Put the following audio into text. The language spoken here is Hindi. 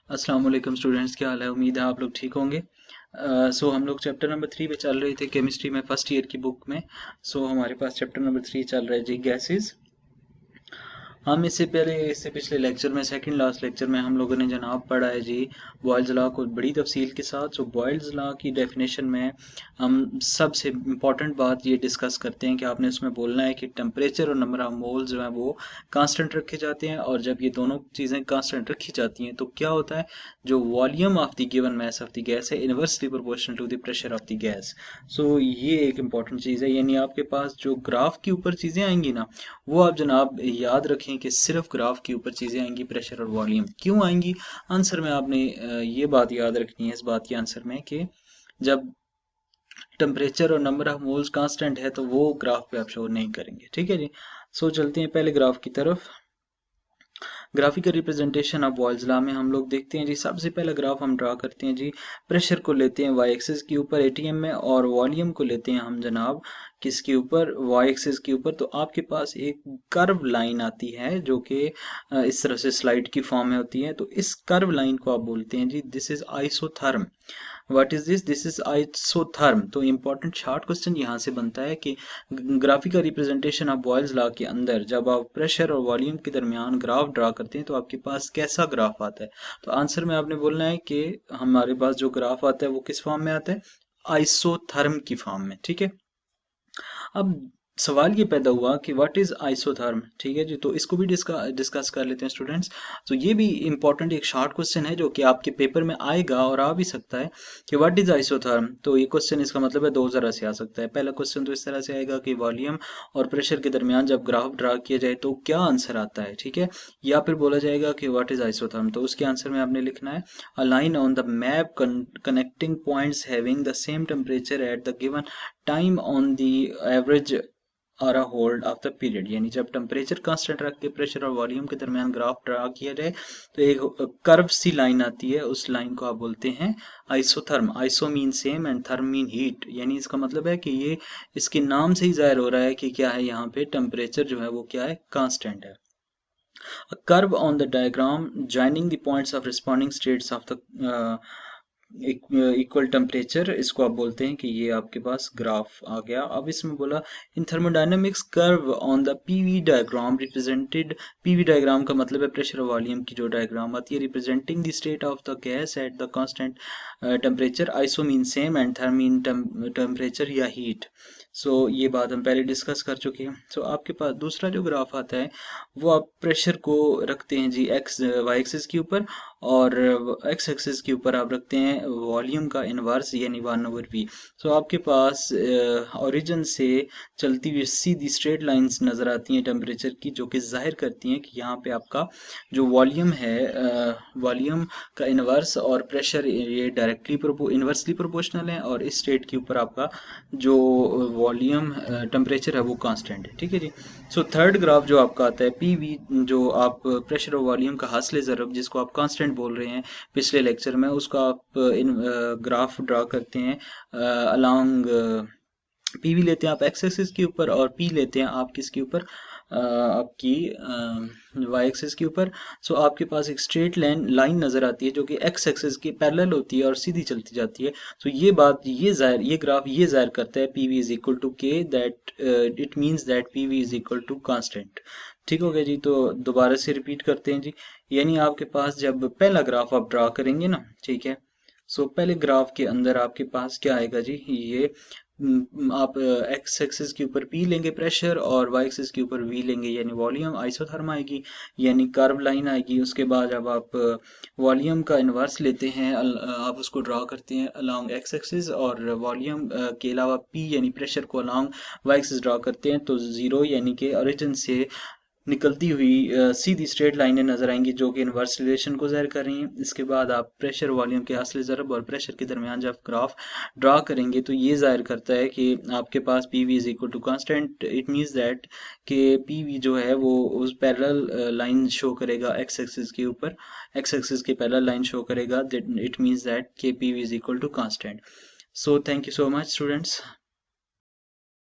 अस्सलाम वालेकुम स्टूडेंट्स, क्या हाल है। उम्मीद है आप लोग ठीक होंगे। हम लोग चैप्टर नंबर 3 पे चल रहे थे केमिस्ट्री में, फर्स्ट ईयर की बुक में। हमारे पास चैप्टर नंबर 3 चल रहा है जी, गैसेस। हम इससे पिछले लेक्चर में, सेकंड लास्ट लेक्चर में, हम लोगों ने जनाब पढ़ा है जी बॉयल्स लॉ को बड़ी तफसील के साथ। बॉयल्स लॉ की डेफिनेशन में हम सबसे इम्पॉर्टेंट बात ये डिस्कस करते हैं कि आपने उसमें बोलना है कि टेम्परेचर और नंबर ऑफ मोल्स जो है वो कांस्टेंट रखे जाते हैं, और जब ये दोनों चीज़ें कांस्टेंट रखी जाती हैं तो क्या होता है, जो volume of the given mass of the gas है inversely proportional to the pressure of the gas. ये एक इम्पॉर्टेंट चीज़ है, यानी आपके पास जो ग्राफ के ऊपर चीज़ें आएंगी ना, वो आप जनाब याद रखें कि सिर्फ ग्राफ के ऊपर चीज़ें आएंगी, प्रेशर और वॉल्यूम क्यों आएंगी। आंसर में आपने ये बात याद रखनी है इस बात के आंसर में कि जब टेम्परेचर और नंबर ऑफ मोल्स कांस्टेंट है तो वो ग्राफ पे आप शो नहीं करेंगे। ठीक है जी। चलते हैं पहले ग्राफ की तरफ। Graphical representation of Boyle's law में हम लोग देखते हैं जी, सबसे पहला ग्राफ हम ड्रा करते हैं जी। प्रेशर को लेते हैं वाई एक्सिस के ऊपर एटीएम में, और वॉल्यूम को लेते हैं हम जनाब किसके ऊपर, वाई एक्सिस के ऊपर। तो आपके पास एक कर्व लाइन आती है जो कि इस तरह से स्लाइड की फॉर्म में होती है। तो इस कर्व लाइन को आप बोलते हैं जी, this is isotherm. What is this is isotherm. तो इंपॉर्टेंट शॉर्ट क्वेश्चन यहाँ से बनता है कि graphical representation of Boyle's law के अंदर जब आप प्रेशर और वॉल्यूम के दरमियान ग्राफ ड्रा करते हैं तो आपके पास कैसा ग्राफ आता है। तो आंसर में आपने बोलना है कि हमारे पास जो ग्राफ आता है वो किस फॉर्म में आता है, आइसोथर्म की फॉर्म में। ठीक है। अब सवाल ये पैदा हुआ कि व्हाट इज आइसोथर्म। ठीक है जी, तो इसको भी डिस्कस कर लेते हैं स्टूडेंट्स। तो ये भी इंपॉर्टेंट एक शॉर्ट क्वेश्चन है जो कि आपके पेपर में आएगा और आ भी सकता है कि व्हाट इज आइसोथर्म। तो ये क्वेश्चन, इसका मतलब है दो तरह से आ सकता है। पहला क्वेश्चन तो इस तरह से आएगा कि वॉल्यूम और प्रेशर के दरमियान जब ग्राफ ड्रा किया जाए तो क्या आंसर आता है। ठीक है। या फिर बोला जाएगा कि व्हाट इज आइसोथर्म, तो उसके आंसर में आपने लिखना है a line on the map connecting points having the same temperature at the given time on the average और a hold of the period. यानी जब टेम्परेचर कांस्टेंट रख के प्रेशर और वॉल्यूम के दरमियान ग्राफ ड्रा किया जाए तो एक कर्व सी लाइन आती है, उस लाइन को आप बोलते हैं isotherm. Iso mean same and therm mean heat, यानी इसका मतलब है कि ये इसके नाम से ही जाहिर हो रहा है कि क्या है, यहाँ पे टेम्परेचर जो है वो क्या है, कांस्टेंट है। A curve on the diagram joining the points of responding states of the equal temperature, इसको आप बोलते हैं कि ये आपके पास ग्राफ आ गया। अब इसमें बोला in thermodynamics curve on the PV diagram represented. PV diagram का मतलब है प्रेशर और वॉल्यूम की जो डायग्राम आती है, representing the state of the gas at the constant temperature. Iso mean same and therm mean temperature या हीट। ये बात हम पहले डिस्कस कर चुके हैं। आपके पास दूसरा जो ग्राफ आता है वो आप प्रेशर को रखते हैं जी एक्स वाई एक्सिस के ऊपर, और एक्स एक्सिस के ऊपर आप रखते हैं वॉल्यूम का इनवर्स यानी 1/v। आपके पास ओरिजिन से चलती हुई सीधी स्ट्रेट लाइंस नज़र आती हैं टेम्परेचर की, जो कि जाहिर करती हैं कि यहाँ पे आपका जो वॉल्यूम है, वॉल्यूम का इनवर्स और प्रेशर ये डायरेक्टली इनवर्सली प्रोपोर्शनल है, और इस स्टेट के ऊपर आपका जो वॉल्यूम टेम्परेचर है वो कांस्टेंट है। ठीक है जी। थर्ड ग्राफ जो आपका आता है पीवी, जो आप प्रेशर और वॉल्यूम का हासिल ज़रब जिसको आप कांस्टेंट बोल रहे हैं पिछले लेक्चर में, उसका आप इन ग्राफ ड्रा करते हैं अलोंग। पीवी लेते हैं आप एक्स एक्सिस के ऊपर, और पी लेते हैं आप किसके ऊपर, आपकी वाई एक्सिस के ऊपर। आपके पास एक स्ट्रेट लाइन नजर आती है जो कि एक्स एक्सिस के पैरेलल होती है और सीधी चलती जाती है। ये ग्राफ ये जाहिर करता है P V is equal to K, that it means that P V is equal to constant. ठीक हो गया जी। तो दोबारा से रिपीट करते हैं जी। यानी आपके पास जब पहला ग्राफ आप ड्रा करेंगे ना, ठीक है। पहले ग्राफ के अंदर आपके पास क्या आएगा जी, ये आप एक्स एक्सिस के ऊपर पी लेंगे प्रेशर, और वाई एक्सिस के ऊपर वी लेंगे यानी वॉल्यूम। आइसोथर्म आएगी यानी कर्व लाइन आएगी। उसके बाद जब आप वॉल्यूम का इन्वर्स लेते हैं, आप उसको ड्रा करते हैं अलोंग एक्स एक्सिस, और वॉल्यूम के अलावा पी यानी प्रेशर को अलोंग वाई एक्सिस ड्रा करते हैं, तो जीरो यानी कि ओरिजिन से निकलती हुई सीधी स्ट्रेट लाइनें नजर आएंगी जो कि इनवर्स रिलेशन को ज़ाहिर कर रही हैं। इसके बाद आप प्रेशर वॉल्यूम के असली ज़रब और प्रेशर के दरमियान जब ग्राफ ड्रा करेंगे तो ये जाहिर करता है कि आपके पास P V is equal to constant. It means that कि पी वी जो है वो उस पैरेलल लाइन शो करेगा एक्स एक्सिस के ऊपर, एक्स एक्सिस के पैरेलल लाइन शो करेगा। It means that K P V is equal to constant. Thank you so much students.